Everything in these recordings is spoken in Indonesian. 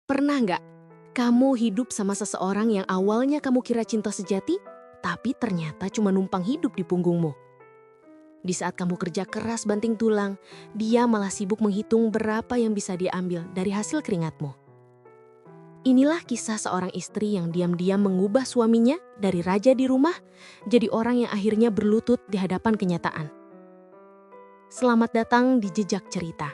Pernah nggak kamu hidup sama seseorang yang awalnya kamu kira cinta sejati, tapi ternyata cuma numpang hidup di punggungmu? Di saat kamu kerja keras banting tulang, dia malah sibuk menghitung berapa yang bisa dia ambil dari hasil keringatmu. Inilah kisah seorang istri yang diam-diam mengubah suaminya dari raja di rumah jadi orang yang akhirnya berlutut di hadapan kenyataan. Selamat datang di Jejak Cerita.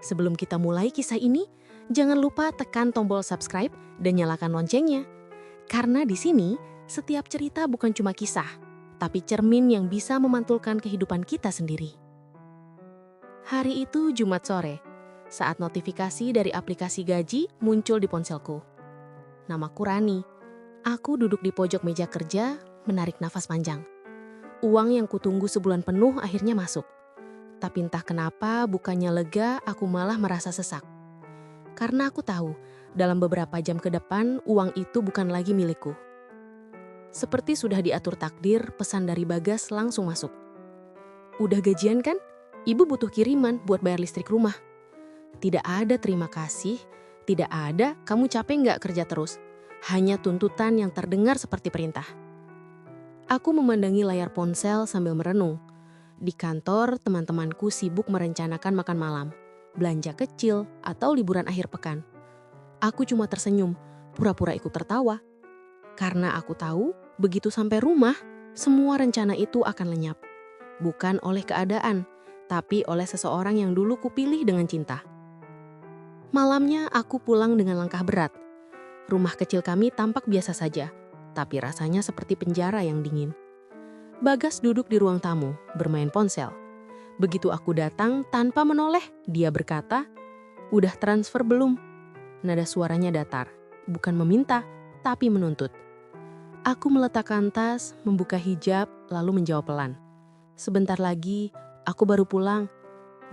Sebelum kita mulai kisah ini, jangan lupa tekan tombol subscribe dan nyalakan loncengnya. Karena di sini, setiap cerita bukan cuma kisah, tapi cermin yang bisa memantulkan kehidupan kita sendiri. Hari itu Jumat sore, saat notifikasi dari aplikasi gaji muncul di ponselku. Namaku Rani. Aku duduk di pojok meja kerja, menarik nafas panjang. Uang yang kutunggu sebulan penuh akhirnya masuk. Tapi entah kenapa bukannya lega, aku malah merasa sesak. Karena aku tahu, dalam beberapa jam ke depan, uang itu bukan lagi milikku. Seperti sudah diatur takdir, pesan dari Bagas langsung masuk. Udah gajian kan? Ibu butuh kiriman buat bayar listrik rumah. Tidak ada terima kasih, tidak ada kamu capek nggak kerja terus. Hanya tuntutan yang terdengar seperti perintah. Aku memandangi layar ponsel sambil merenung. Di kantor, teman-temanku sibuk merencanakan makan malam, belanja kecil, atau liburan akhir pekan. Aku cuma tersenyum, pura-pura ikut tertawa. Karena aku tahu, begitu sampai rumah, semua rencana itu akan lenyap. Bukan oleh keadaan, tapi oleh seseorang yang dulu kupilih dengan cinta. Malamnya aku pulang dengan langkah berat. Rumah kecil kami tampak biasa saja, tapi rasanya seperti penjara yang dingin. Bagas duduk di ruang tamu, bermain ponsel. Begitu aku datang, tanpa menoleh, dia berkata, "Udah transfer belum?" Nada suaranya datar, bukan meminta, tapi menuntut. Aku meletakkan tas, membuka hijab, lalu menjawab pelan. "Sebentar lagi, aku baru pulang."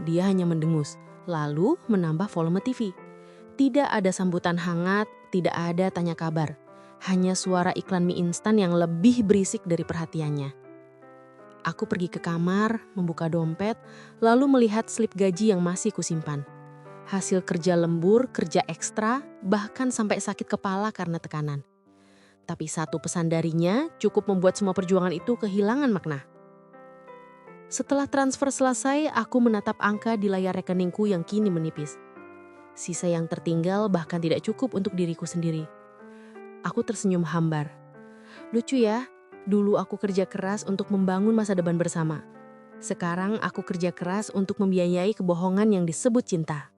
Dia hanya mendengus, lalu menambah volume TV. Tidak ada sambutan hangat, tidak ada tanya kabar. Hanya suara iklan mie instan yang lebih berisik dari perhatiannya. Aku pergi ke kamar, membuka dompet, lalu melihat slip gaji yang masih kusimpan. Hasil kerja lembur, kerja ekstra, bahkan sampai sakit kepala karena tekanan. Tapi satu pesan darinya cukup membuat semua perjuangan itu kehilangan makna. Setelah transfer selesai, aku menatap angka di layar rekeningku yang kini menipis. Sisa yang tertinggal bahkan tidak cukup untuk diriku sendiri. Aku tersenyum hambar. Lucu ya? Dulu aku kerja keras untuk membangun masa depan bersama. Sekarang aku kerja keras untuk membiayai kebohongan yang disebut cinta.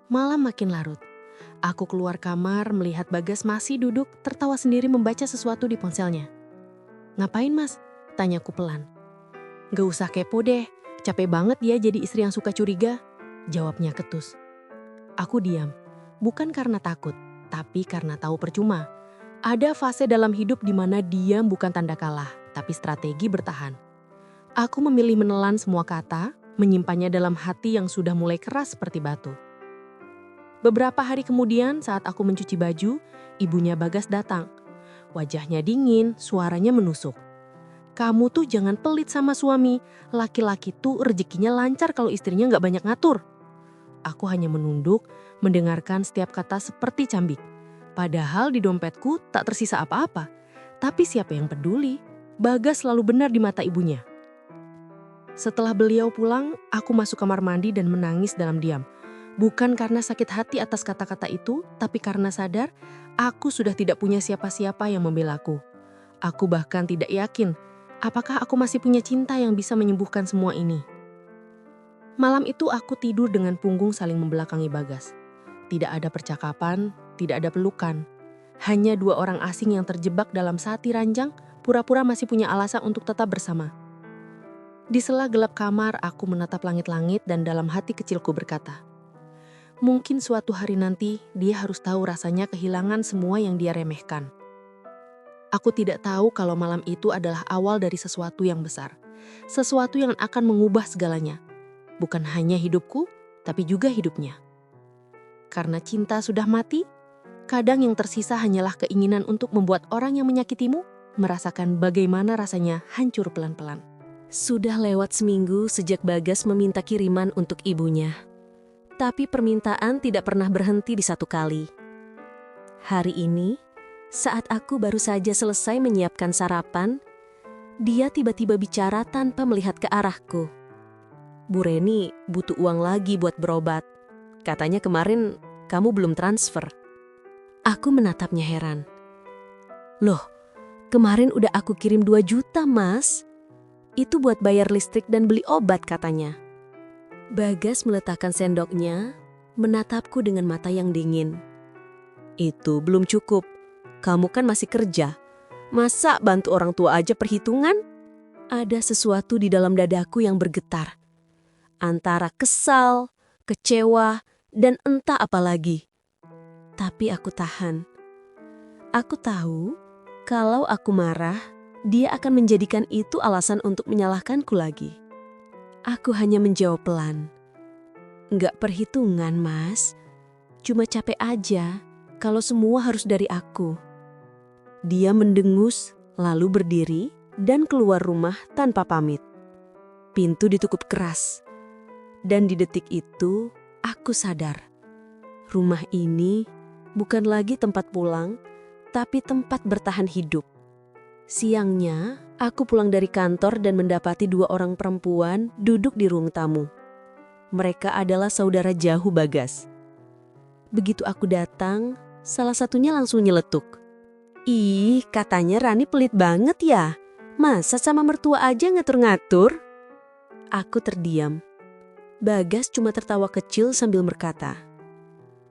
Malam makin larut. Aku keluar kamar melihat Bagas masih duduk tertawa sendiri membaca sesuatu di ponselnya. "Ngapain mas?" tanyaku pelan. "Gak usah kepo deh, capek banget dia jadi istri yang suka curiga," jawabnya ketus. Aku diam, bukan karena takut, tapi karena tahu percuma. Ada fase dalam hidup di mana diam bukan tanda kalah, tapi strategi bertahan. Aku memilih menelan semua kata, menyimpannya dalam hati yang sudah mulai keras seperti batu. Beberapa hari kemudian saat aku mencuci baju, ibunya Bagas datang. Wajahnya dingin, suaranya menusuk. "Kamu tuh jangan pelit sama suami, laki-laki tuh rezekinya lancar kalau istrinya gak banyak ngatur." Aku hanya menunduk, mendengarkan setiap kata seperti cambik. Padahal di dompetku tak tersisa apa-apa. Tapi siapa yang peduli? Bagas selalu benar di mata ibunya. Setelah beliau pulang, aku masuk kamar mandi dan menangis dalam diam. Bukan karena sakit hati atas kata-kata itu, tapi karena sadar aku sudah tidak punya siapa-siapa yang membelaku. Aku bahkan tidak yakin, apakah aku masih punya cinta yang bisa menyembuhkan semua ini. Malam itu aku tidur dengan punggung saling membelakangi Bagas. Tidak ada percakapan, tidak ada pelukan. Hanya dua orang asing yang terjebak dalam sati ranjang, pura-pura masih punya alasan untuk tetap bersama. Di sela gelap kamar, aku menatap langit-langit dan dalam hati kecilku berkata, mungkin suatu hari nanti dia harus tahu rasanya kehilangan semua yang dia remehkan. Aku tidak tahu kalau malam itu adalah awal dari sesuatu yang besar. Sesuatu yang akan mengubah segalanya. Bukan hanya hidupku, tapi juga hidupnya. Karena cinta sudah mati, kadang yang tersisa hanyalah keinginan untuk membuat orang yang menyakitimu merasakan bagaimana rasanya hancur pelan-pelan. Sudah lewat seminggu sejak Bagas meminta kiriman untuk ibunya. Tapi permintaan tidak pernah berhenti di satu kali. Hari ini, saat aku baru saja selesai menyiapkan sarapan, dia tiba-tiba bicara tanpa melihat ke arahku. "Bu Reni butuh uang lagi buat berobat. Katanya kemarin kamu belum transfer." Aku menatapnya heran. "Loh, kemarin udah aku kirim 2 juta, Mas. Itu buat bayar listrik dan beli obat," katanya. Bagas meletakkan sendoknya, menatapku dengan mata yang dingin. "Itu belum cukup. Kamu kan masih kerja. Masa bantu orang tua aja perhitungan?" Ada sesuatu di dalam dadaku yang bergetar. Antara kesal, kecewa, dan entah apa lagi. Tapi aku tahan. Aku tahu kalau aku marah, dia akan menjadikan itu alasan untuk menyalahkanku lagi. Aku hanya menjawab pelan. "Nggak perhitungan, Mas. Cuma capek aja kalau semua harus dari aku." Dia mendengus, lalu berdiri dan keluar rumah tanpa pamit. Pintu ditutup keras. Dan di detik itu, aku sadar. Rumah ini bukan lagi tempat pulang, tapi tempat bertahan hidup. Siangnya, aku pulang dari kantor dan mendapati 2 orang perempuan duduk di ruang tamu. Mereka adalah saudara jauh Bagas. Begitu aku datang, salah satunya langsung nyeletuk. "Ih, katanya Rani pelit banget ya. Masa sama mertua aja ngatur-ngatur?" Aku terdiam. Bagas cuma tertawa kecil sambil berkata,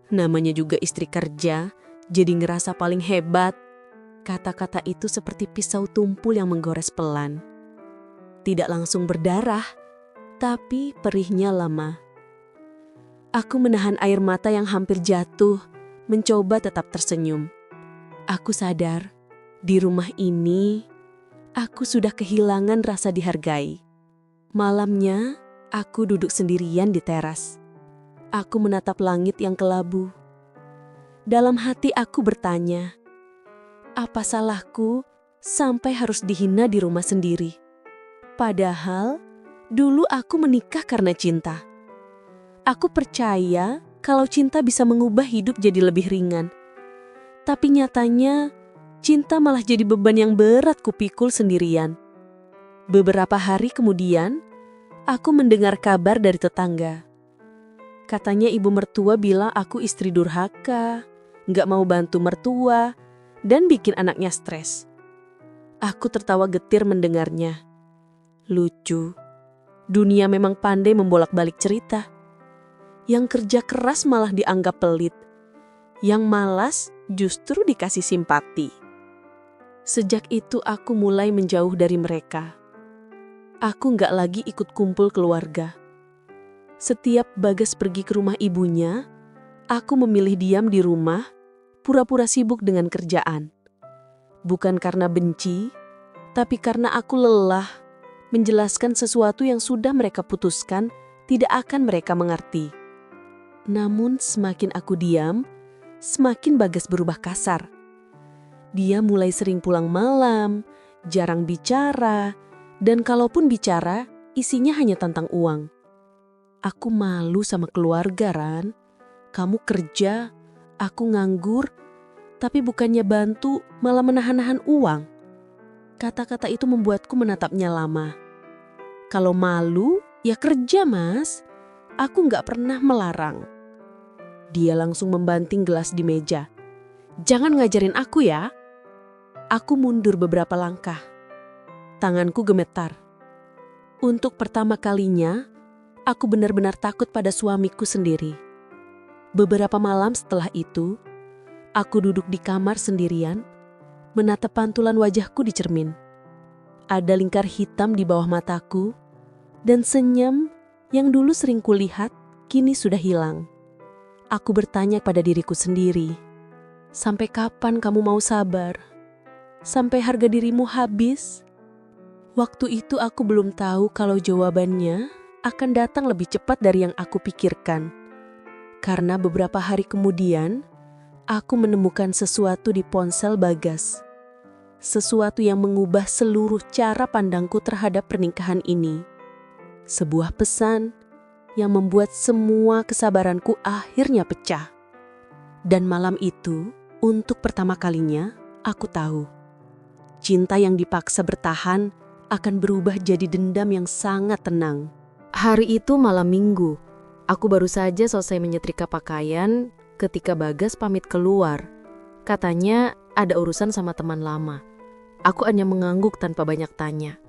"Namanya juga istri kerja, jadi ngerasa paling hebat." Kata-kata itu seperti pisau tumpul yang menggores pelan. Tidak langsung berdarah, tapi perihnya lama. Aku menahan air mata yang hampir jatuh, mencoba tetap tersenyum. Aku sadar, di rumah ini, aku sudah kehilangan rasa dihargai. Malamnya, aku duduk sendirian di teras. Aku menatap langit yang kelabu. Dalam hati aku bertanya, apa salahku sampai harus dihina di rumah sendiri? Padahal, dulu aku menikah karena cinta. Aku percaya kalau cinta bisa mengubah hidup jadi lebih ringan. Tapi nyatanya, cinta malah jadi beban yang berat kupikul sendirian. Beberapa hari kemudian, aku mendengar kabar dari tetangga. Katanya ibu mertua bilang aku istri durhaka, nggak mau bantu mertua, dan bikin anaknya stres. Aku tertawa getir mendengarnya. Lucu, dunia memang pandai membolak-balik cerita. Yang kerja keras malah dianggap pelit. Yang malas justru dikasih simpati. Sejak itu aku mulai menjauh dari mereka. Aku nggak lagi ikut kumpul keluarga. Setiap Bagas pergi ke rumah ibunya, aku memilih diam di rumah, pura-pura sibuk dengan kerjaan. Bukan karena benci, tapi karena aku lelah menjelaskan sesuatu yang sudah mereka putuskan tidak akan mereka mengerti. Namun semakin aku diam, semakin Bagas berubah kasar. Dia mulai sering pulang malam, jarang bicara, dan kalaupun bicara, isinya hanya tentang uang. Aku malu sama keluarga, Ran. Kamu kerja, aku nganggur, tapi bukannya bantu, malah menahan-nahan uang. Kata-kata itu membuatku menatapnya lama. Kalau malu, ya kerja, Mas. Aku nggak pernah melarang. Dia langsung membanting gelas di meja. "Jangan ngajarin aku ya." Aku mundur beberapa langkah. Tanganku gemetar. Untuk pertama kalinya, aku benar-benar takut pada suamiku sendiri. Beberapa malam setelah itu, aku duduk di kamar sendirian, menatap pantulan wajahku di cermin. Ada lingkar hitam di bawah mataku, dan senyum yang dulu sering kulihat, kini sudah hilang. Aku bertanya pada diriku sendiri, sampai kapan kamu mau sabar? Sampai harga dirimu habis? Waktu itu aku belum tahu kalau jawabannya akan datang lebih cepat dari yang aku pikirkan. Karena beberapa hari kemudian, aku menemukan sesuatu di ponsel Bagas. Sesuatu yang mengubah seluruh cara pandangku terhadap pernikahan ini. Sebuah pesan yang membuat semua kesabaranku akhirnya pecah. Dan malam itu, untuk pertama kalinya, aku tahu. Cinta yang dipaksa bertahan akan berubah jadi dendam yang sangat tenang. Hari itu malam minggu. Aku baru saja selesai menyetrika pakaian ketika Bagas pamit keluar. Katanya ada urusan sama teman lama. Aku hanya mengangguk tanpa banyak tanya.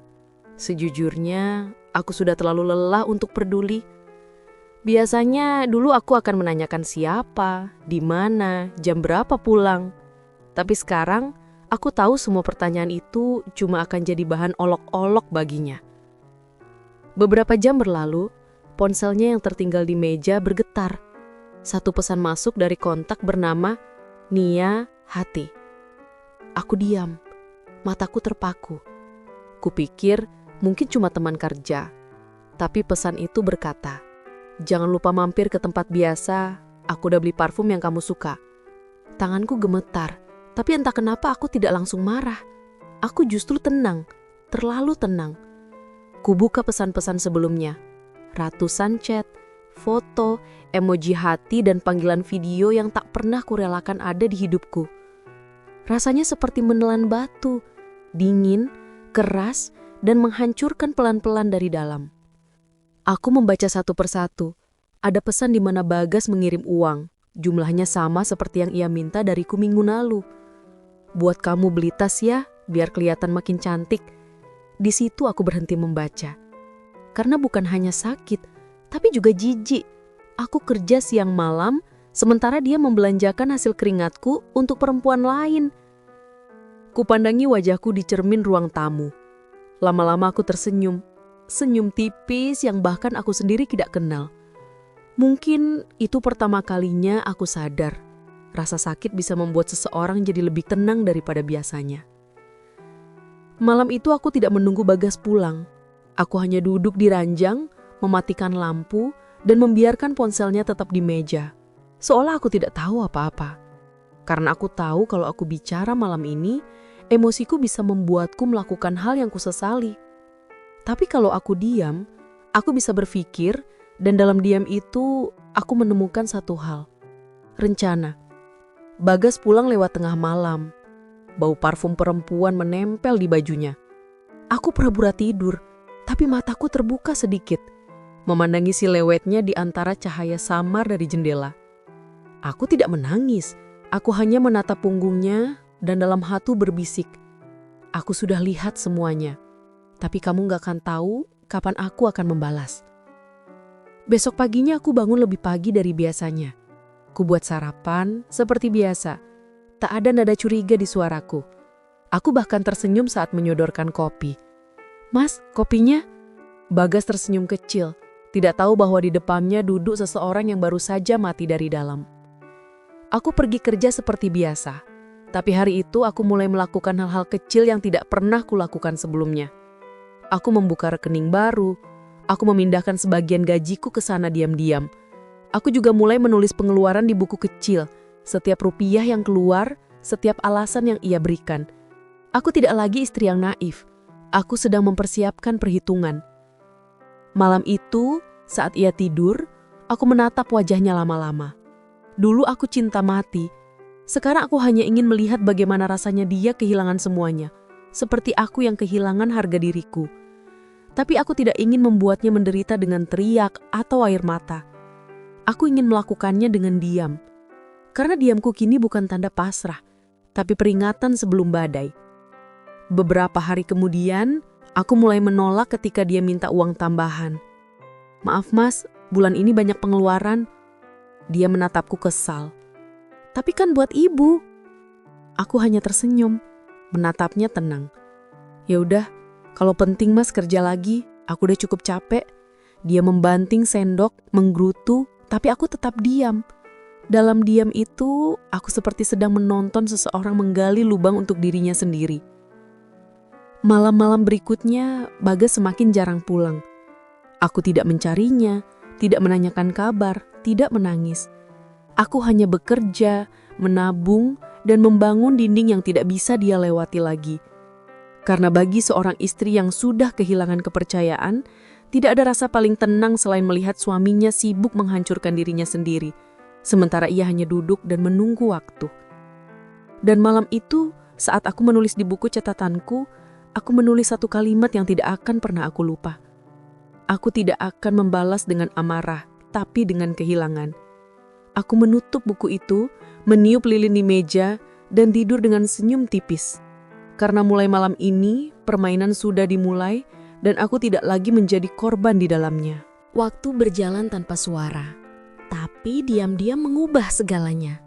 Sejujurnya, aku sudah terlalu lelah untuk peduli. Biasanya dulu aku akan menanyakan siapa, di mana, jam berapa pulang. Tapi sekarang, aku tahu semua pertanyaan itu cuma akan jadi bahan olok-olok baginya. Beberapa jam berlalu, ponselnya yang tertinggal di meja bergetar. Satu pesan masuk dari kontak bernama Nia Hati. Aku diam, mataku terpaku. Kupikir mungkin cuma teman kerja. Tapi pesan itu berkata, "Jangan lupa mampir ke tempat biasa, aku udah beli parfum yang kamu suka." Tanganku gemetar, tapi entah kenapa aku tidak langsung marah. Aku justru tenang, terlalu tenang. Kubuka pesan-pesan sebelumnya. Ratusan chat, foto, emoji hati dan panggilan video yang tak pernah kurelakan ada di hidupku. Rasanya seperti menelan batu, dingin, keras, dan menghancurkan pelan-pelan dari dalam. Aku membaca satu persatu. Ada pesan di mana Bagas mengirim uang. Jumlahnya sama seperti yang ia minta dariku minggu lalu. "Buat kamu beli tas ya, biar kelihatan makin cantik." Di situ aku berhenti membaca. Karena bukan hanya sakit, tapi juga jijik. Aku kerja siang malam, sementara dia membelanjakan hasil keringatku untuk perempuan lain. Kupandangi wajahku di cermin ruang tamu. Lama-lama aku tersenyum. Senyum tipis yang bahkan aku sendiri tidak kenal. Mungkin itu pertama kalinya aku sadar. Rasa sakit bisa membuat seseorang jadi lebih tenang daripada biasanya. Malam itu aku tidak menunggu Bagas pulang. Aku hanya duduk di ranjang, mematikan lampu, dan membiarkan ponselnya tetap di meja. Seolah aku tidak tahu apa-apa. Karena aku tahu kalau aku bicara malam ini, emosiku bisa membuatku melakukan hal yang kusesali. Tapi kalau aku diam, aku bisa berpikir, dan dalam diam itu aku menemukan satu hal. Rencana. Bagas pulang lewat tengah malam. Bau parfum perempuan menempel di bajunya. Aku pura-pura tidur, tapi mataku terbuka sedikit, memandangi silewetnya di antara cahaya samar dari jendela. Aku tidak menangis, aku hanya menatap punggungnya dan dalam hati berbisik. Aku sudah lihat semuanya. Tapi kamu gak akan tahu kapan aku akan membalas. Besok paginya aku bangun lebih pagi dari biasanya. Ku buat sarapan seperti biasa. Tak ada nada curiga di suaraku. Aku bahkan tersenyum saat menyodorkan kopi. "Mas, kopinya?" Bagas tersenyum kecil. Tidak tahu bahwa di depannya duduk seseorang yang baru saja mati dari dalam. Aku pergi kerja seperti biasa. Tapi hari itu aku mulai melakukan hal-hal kecil yang tidak pernah kulakukan sebelumnya. Aku membuka rekening baru. Aku memindahkan sebagian gajiku ke sana diam-diam. Aku juga mulai menulis pengeluaran di buku kecil. Setiap rupiah yang keluar, setiap alasan yang ia berikan. Aku tidak lagi istri yang naif. Aku sedang mempersiapkan perhitungan. Malam itu, saat ia tidur, aku menatap wajahnya lama-lama. Dulu aku cinta mati. Sekarang aku hanya ingin melihat bagaimana rasanya dia kehilangan semuanya. Seperti aku yang kehilangan harga diriku. Tapi aku tidak ingin membuatnya menderita dengan teriak atau air mata. Aku ingin melakukannya dengan diam. Karena diamku kini bukan tanda pasrah, tapi peringatan sebelum badai. Beberapa hari kemudian, aku mulai menolak ketika dia minta uang tambahan. "Maaf mas, bulan ini banyak pengeluaran." Dia menatapku kesal. "Tapi kan buat ibu." Aku hanya tersenyum, menatapnya tenang. "Ya udah, kalau penting mas kerja lagi, aku udah cukup capek." Dia membanting sendok, menggerutu, tapi aku tetap diam. Dalam diam itu, aku seperti sedang menonton seseorang menggali lubang untuk dirinya sendiri. Malam-malam berikutnya, Bagas semakin jarang pulang. Aku tidak mencarinya, tidak menanyakan kabar, tidak menangis. Aku hanya bekerja, menabung, dan membangun dinding yang tidak bisa dia lewati lagi. Karena bagi seorang istri yang sudah kehilangan kepercayaan, Tidak ada rasa paling tenang selain melihat suaminya sibuk menghancurkan dirinya sendiri, sementara ia hanya duduk dan menunggu waktu. Dan malam itu, saat aku menulis di buku catatanku, aku menulis satu kalimat yang tidak akan pernah aku lupa. Aku tidak akan membalas dengan amarah, tapi dengan kehilangan. Aku menutup buku itu, meniup lilin di meja, dan tidur dengan senyum tipis. Karena mulai malam ini, permainan sudah dimulai, dan aku tidak lagi menjadi korban di dalamnya. Waktu berjalan tanpa suara, tapi diam-diam mengubah segalanya.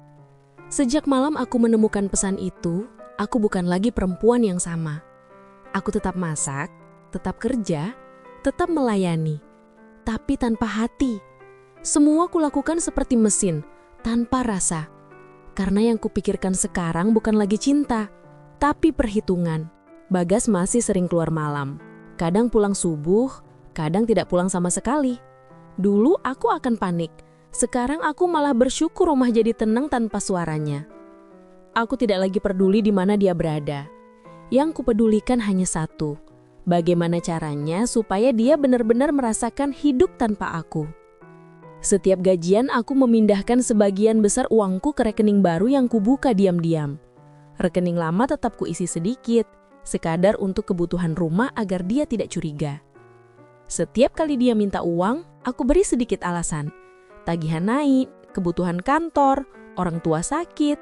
Sejak malam aku menemukan pesan itu, aku bukan lagi perempuan yang sama. Aku tetap masak, tetap kerja, tetap melayani, tapi tanpa hati. Semua kulakukan seperti mesin, tanpa rasa. Karena yang kupikirkan sekarang bukan lagi cinta, tapi perhitungan. Bagas masih sering keluar malam. Kadang pulang subuh, kadang tidak pulang sama sekali. Dulu aku akan panik. Sekarang aku malah bersyukur rumah jadi tenang tanpa suaranya. Aku tidak lagi peduli di mana dia berada. Yang kupedulikan hanya satu. Bagaimana caranya supaya dia benar-benar merasakan hidup tanpa aku. Setiap gajian aku memindahkan sebagian besar uangku ke rekening baru yang kubuka diam-diam. Rekening lama tetap kuisi sedikit, sekadar untuk kebutuhan rumah agar dia tidak curiga. Setiap kali dia minta uang, aku beri sedikit alasan. Tagihan naik, kebutuhan kantor, orang tua sakit.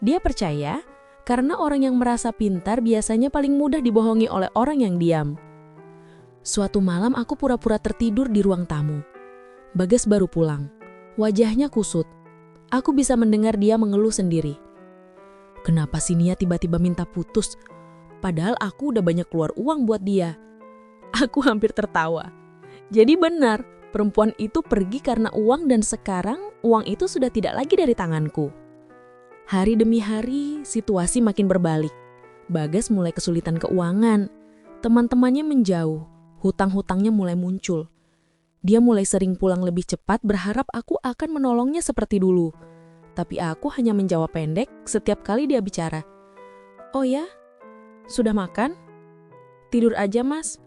Dia percaya karena orang yang merasa pintar biasanya paling mudah dibohongi oleh orang yang diam. Suatu malam aku pura-pura tertidur di ruang tamu. Bagas baru pulang. Wajahnya kusut. Aku bisa mendengar dia mengeluh sendiri. Kenapa sih Nia tiba-tiba minta putus? Padahal aku udah banyak keluar uang buat dia. Aku hampir tertawa. Jadi benar, perempuan itu pergi karena uang dan sekarang uang itu sudah tidak lagi dari tanganku. Hari demi hari, situasi makin berbalik. Bagas mulai kesulitan keuangan. Teman-temannya menjauh, hutang-hutangnya mulai muncul. Dia mulai sering pulang lebih cepat berharap aku akan menolongnya seperti dulu. Tapi aku hanya menjawab pendek setiap kali dia bicara. Oh ya? Sudah makan? Tidur aja mas.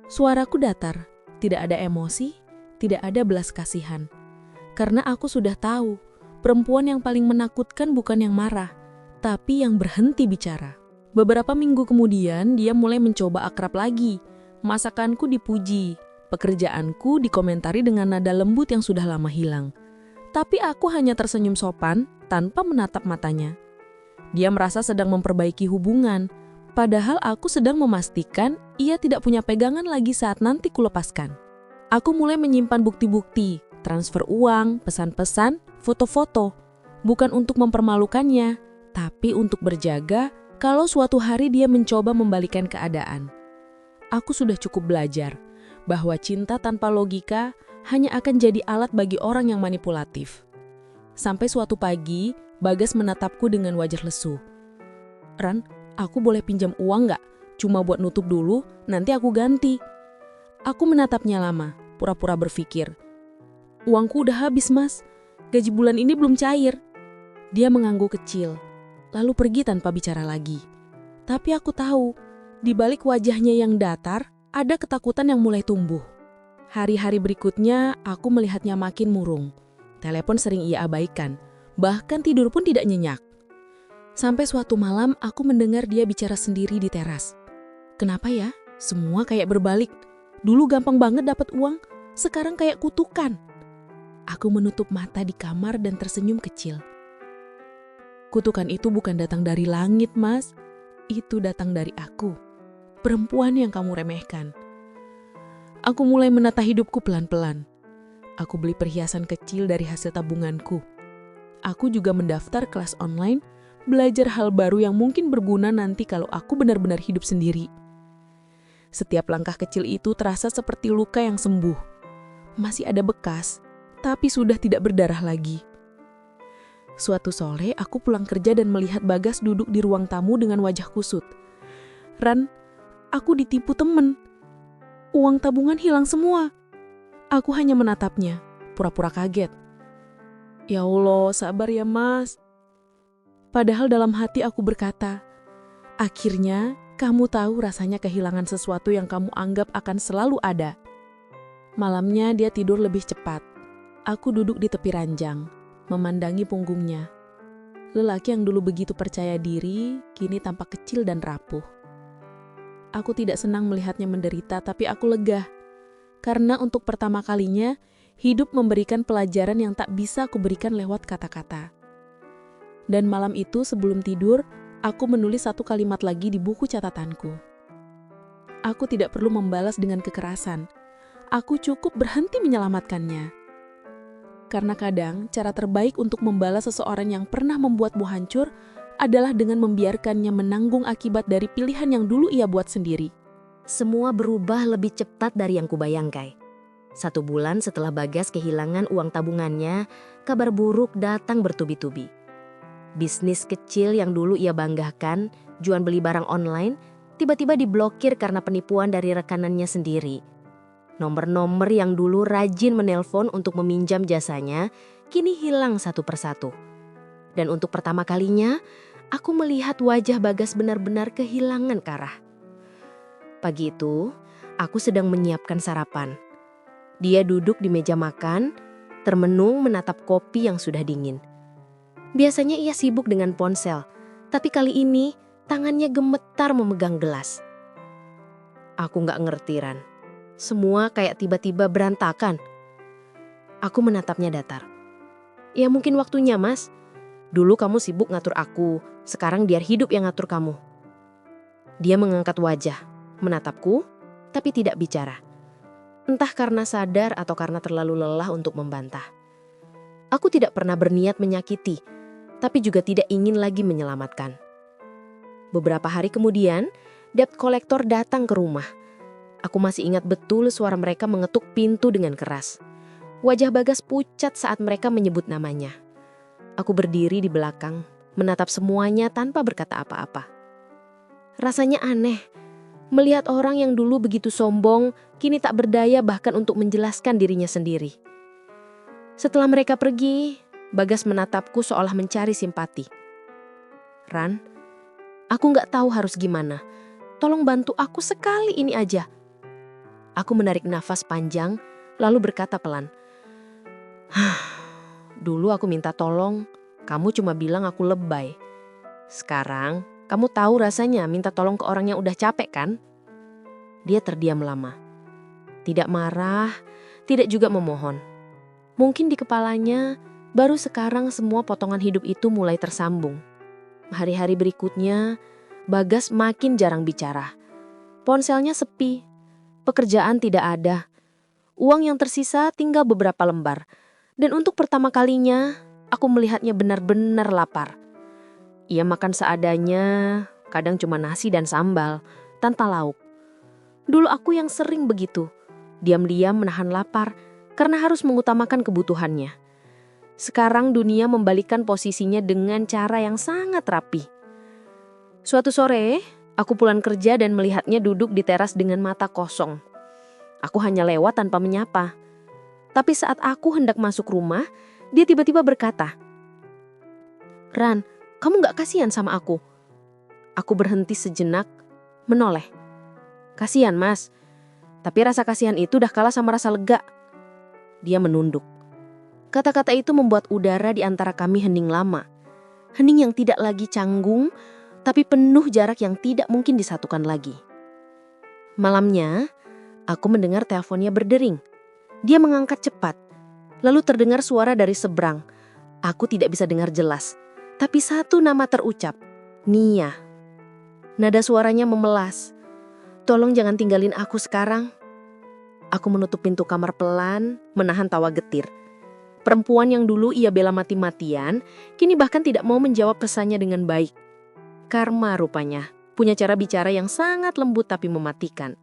Suaraku datar, tidak ada emosi, tidak ada belas kasihan. Karena aku sudah tahu, perempuan yang paling menakutkan bukan yang marah, tapi yang berhenti bicara. Beberapa minggu kemudian dia mulai mencoba akrab lagi. Masakanku dipuji, pekerjaanku dikomentari dengan nada lembut yang sudah lama hilang. Tapi aku hanya tersenyum sopan tanpa menatap matanya. Dia merasa sedang memperbaiki hubungan, padahal aku sedang memastikan ia tidak punya pegangan lagi saat nanti kulepaskan. Aku mulai menyimpan bukti-bukti, transfer uang, pesan-pesan, foto-foto. Bukan untuk mempermalukannya, tapi untuk berjaga kalau suatu hari dia mencoba membalikan keadaan. Aku sudah cukup belajar bahwa cinta tanpa logika hanya akan jadi alat bagi orang yang manipulatif. Sampai suatu pagi, Bagas menatapku dengan wajah lesu. Ran, aku boleh pinjam uang nggak? Cuma buat nutup dulu, nanti aku ganti. Aku menatapnya lama, pura-pura berpikir. Uangku udah habis mas, gaji bulan ini belum cair. Dia mengangguk kecil, lalu pergi tanpa bicara lagi. Tapi aku tahu, di balik wajahnya yang datar, ada ketakutan yang mulai tumbuh. Hari-hari berikutnya, aku melihatnya makin murung. Telepon sering ia abaikan, bahkan tidur pun tidak nyenyak. Sampai suatu malam, aku mendengar dia bicara sendiri di teras. Kenapa ya? Semua kayak berbalik. Dulu gampang banget dapat uang, sekarang kayak kutukan. Aku menutup mata di kamar dan tersenyum kecil. Kutukan itu bukan datang dari langit, Mas. Itu datang dari aku, perempuan yang kamu remehkan. Aku mulai menata hidupku pelan-pelan. Aku beli perhiasan kecil dari hasil tabunganku. Aku juga mendaftar kelas online, belajar hal baru yang mungkin berguna nanti kalau aku benar-benar hidup sendiri. Setiap langkah kecil itu terasa seperti luka yang sembuh. Masih ada bekas, tapi sudah tidak berdarah lagi. Suatu sore, aku pulang kerja dan melihat Bagas duduk di ruang tamu dengan wajah kusut. Ran, aku ditipu temen. Uang tabungan hilang semua. Aku hanya menatapnya, pura-pura kaget. Ya Allah, sabar ya mas. Padahal dalam hati aku berkata, akhirnya kamu tahu rasanya kehilangan sesuatu yang kamu anggap akan selalu ada. Malamnya dia tidur lebih cepat. Aku duduk di tepi ranjang, memandangi punggungnya. Lelaki yang dulu begitu percaya diri, kini tampak kecil dan rapuh. Aku tidak senang melihatnya menderita, tapi aku lega. Karena untuk pertama kalinya, hidup memberikan pelajaran yang tak bisa aku berikan lewat kata-kata. Dan malam itu sebelum tidur, aku menulis satu kalimat lagi di buku catatanku. Aku tidak perlu membalas dengan kekerasan. Aku cukup berhenti menyelamatkannya. Karena kadang cara terbaik untuk membalas seseorang yang pernah membuatmu hancur adalah dengan membiarkannya menanggung akibat dari pilihan yang dulu ia buat sendiri. Semua berubah lebih cepat dari yang kubayangkan. 1 bulan setelah Bagas kehilangan uang tabungannya, kabar buruk datang bertubi-tubi. Bisnis kecil yang dulu ia banggakan, jual beli barang online, tiba-tiba diblokir karena penipuan dari rekanannya sendiri. Nomor-nomor yang dulu rajin menelpon untuk meminjam jasanya, kini hilang satu persatu. Dan untuk pertama kalinya, aku melihat wajah Bagas benar-benar kehilangan arah. Pagi itu, aku sedang menyiapkan sarapan. Dia duduk di meja makan, termenung menatap kopi yang sudah dingin. Biasanya ia sibuk dengan ponsel, tapi kali ini tangannya gemetar memegang gelas. Aku gak ngerti, Ran. Semua kayak tiba-tiba berantakan. Aku menatapnya datar. Ya mungkin waktunya, Mas. Dulu kamu sibuk ngatur aku, sekarang biar hidup yang ngatur kamu. Dia mengangkat wajah, menatapku, tapi tidak bicara. Entah karena sadar atau karena terlalu lelah untuk membantah. Aku tidak pernah berniat menyakiti, tapi juga tidak ingin lagi menyelamatkan. Beberapa hari kemudian, debt collector datang ke rumah. Aku masih ingat betul suara mereka mengetuk pintu dengan keras. Wajah Bagas pucat saat mereka menyebut namanya. Aku berdiri di belakang, menatap semuanya tanpa berkata apa-apa. Rasanya aneh, melihat orang yang dulu begitu sombong, kini tak berdaya bahkan untuk menjelaskan dirinya sendiri. Setelah mereka pergi, Bagas menatapku seolah mencari simpati. Ran, aku gak tahu harus gimana. Tolong bantu aku sekali ini aja. Aku menarik nafas panjang, lalu berkata pelan. Dulu aku minta tolong, kamu cuma bilang aku lebay. Sekarang, kamu tahu rasanya minta tolong ke orang yang udah capek kan? Dia terdiam lama. Tidak marah, tidak juga memohon. Mungkin di kepalanya, baru sekarang semua potongan hidup itu mulai tersambung. Hari-hari berikutnya, Bagas makin jarang bicara. Ponselnya sepi. Pekerjaan tidak ada. Uang yang tersisa tinggal beberapa lembar. Dan untuk pertama kalinya, aku melihatnya benar-benar lapar. Ia makan seadanya, kadang cuma nasi dan sambal, tanpa lauk. Dulu aku yang sering begitu, diam-diam menahan lapar karena harus mengutamakan kebutuhannya. Sekarang dunia membalikkan posisinya dengan cara yang sangat rapi. Suatu sore, aku pulang kerja dan melihatnya duduk di teras dengan mata kosong. Aku hanya lewat tanpa menyapa. Tapi saat aku hendak masuk rumah, dia tiba-tiba berkata, Ran, kamu gak kasihan sama aku? Aku berhenti sejenak, menoleh. Kasihan, Mas. Tapi rasa kasihan itu udah kalah sama rasa lega. Dia menunduk. Kata-kata itu membuat udara di antara kami hening lama. Hening yang tidak lagi canggung, tapi penuh jarak yang tidak mungkin disatukan lagi. Malamnya, aku mendengar teleponnya berdering. Dia mengangkat cepat. Lalu terdengar suara dari seberang. Aku tidak bisa dengar jelas. Tapi satu nama terucap. Nia. Nada suaranya memelas. Tolong jangan tinggalin aku sekarang. Aku menutup pintu kamar pelan, menahan tawa getir. Perempuan yang dulu ia bela mati-matian, kini bahkan tidak mau menjawab pesannya dengan baik. Karma rupanya, punya cara bicara yang sangat lembut tapi mematikan.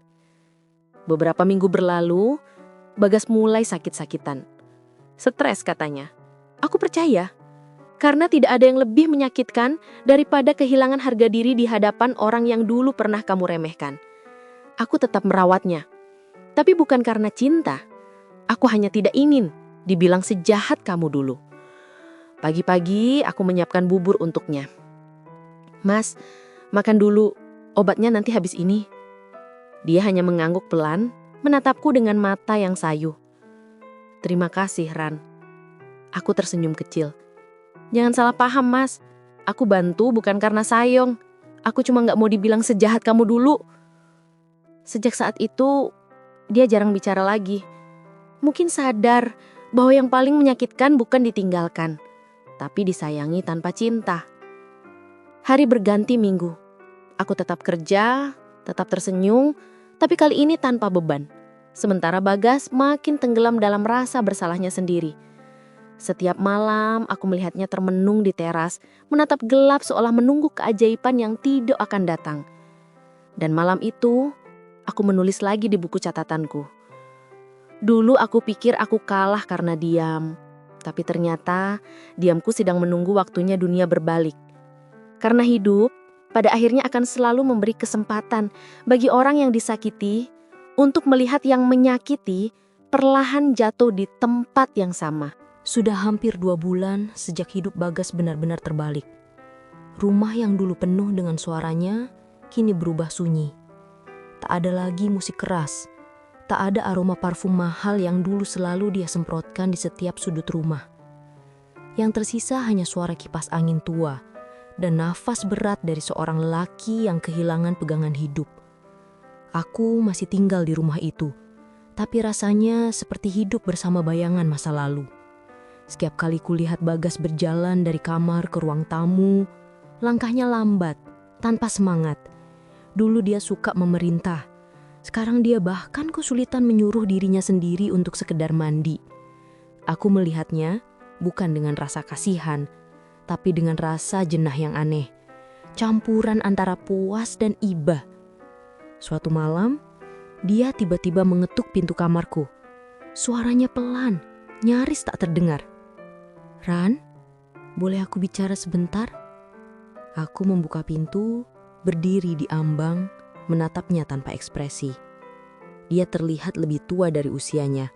Beberapa minggu berlalu, Bagas mulai sakit-sakitan. Stres katanya. Aku percaya. Karena tidak ada yang lebih menyakitkan daripada kehilangan harga diri di hadapan orang yang dulu pernah kamu remehkan. Aku tetap merawatnya. Tapi bukan karena cinta. Aku hanya tidak ingin dibilang sejahat kamu dulu. Pagi-pagi aku menyiapkan bubur untuknya. Mas, makan dulu. Obatnya nanti habis ini. Dia hanya mengangguk pelan, menatapku dengan mata yang sayu. "Terima kasih, Ran." Aku tersenyum kecil. "Jangan salah paham, Mas. Aku bantu bukan karena sayang. Aku cuma gak mau dibilang sejahat kamu dulu." Sejak saat itu, dia jarang bicara lagi. Mungkin sadar bahwa yang paling menyakitkan bukan ditinggalkan, tapi disayangi tanpa cinta. Hari berganti minggu. Aku tetap kerja, tetap tersenyum, tapi kali ini tanpa beban. Sementara Bagas makin tenggelam dalam rasa bersalahnya sendiri. Setiap malam aku melihatnya termenung di teras, menatap gelap seolah menunggu keajaiban yang tidak akan datang. Dan malam itu, aku menulis lagi di buku catatanku. Dulu aku pikir aku kalah karena diam, tapi ternyata diamku sedang menunggu waktunya dunia berbalik. Karena hidup pada akhirnya akan selalu memberi kesempatan bagi orang yang disakiti untuk melihat yang menyakiti perlahan jatuh di tempat yang sama. Sudah hampir 2 bulan sejak hidup Bagas benar-benar terbalik. Rumah yang dulu penuh dengan suaranya kini berubah sunyi. Tak ada lagi musik keras. Tak ada aroma parfum mahal yang dulu selalu dia semprotkan di setiap sudut rumah. Yang tersisa hanya suara kipas angin tua dan nafas berat dari seorang lelaki yang kehilangan pegangan hidup. Aku masih tinggal di rumah itu, tapi rasanya seperti hidup bersama bayangan masa lalu. Setiap kali kulihat Bagas berjalan dari kamar ke ruang tamu, langkahnya lambat, tanpa semangat. Dulu dia suka memerintah. Sekarang dia bahkan kesulitan menyuruh dirinya sendiri untuk sekedar mandi. Aku melihatnya bukan dengan rasa kasihan, tapi dengan rasa jenah yang aneh. Campuran antara puas dan iba. Suatu malam, dia tiba-tiba mengetuk pintu kamarku. Suaranya pelan, nyaris tak terdengar. "Ran, boleh aku bicara sebentar?" Aku membuka pintu, berdiri di ambang, menatapnya tanpa ekspresi. Dia terlihat lebih tua dari usianya.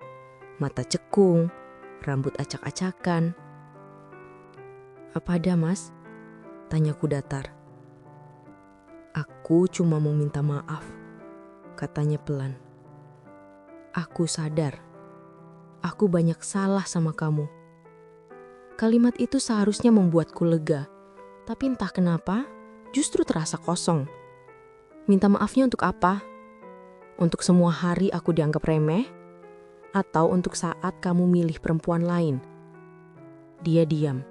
Mata cekung, rambut acak-acakan. "Apa ada, Mas?" tanyaku datar. "Aku cuma mau minta maaf," katanya pelan. "Aku sadar, aku banyak salah sama kamu." Kalimat itu seharusnya membuatku lega, tapi entah kenapa justru terasa kosong. Minta maafnya untuk apa? Untuk semua hari aku dianggap remeh? Atau untuk saat kamu milih perempuan lain? Dia diam.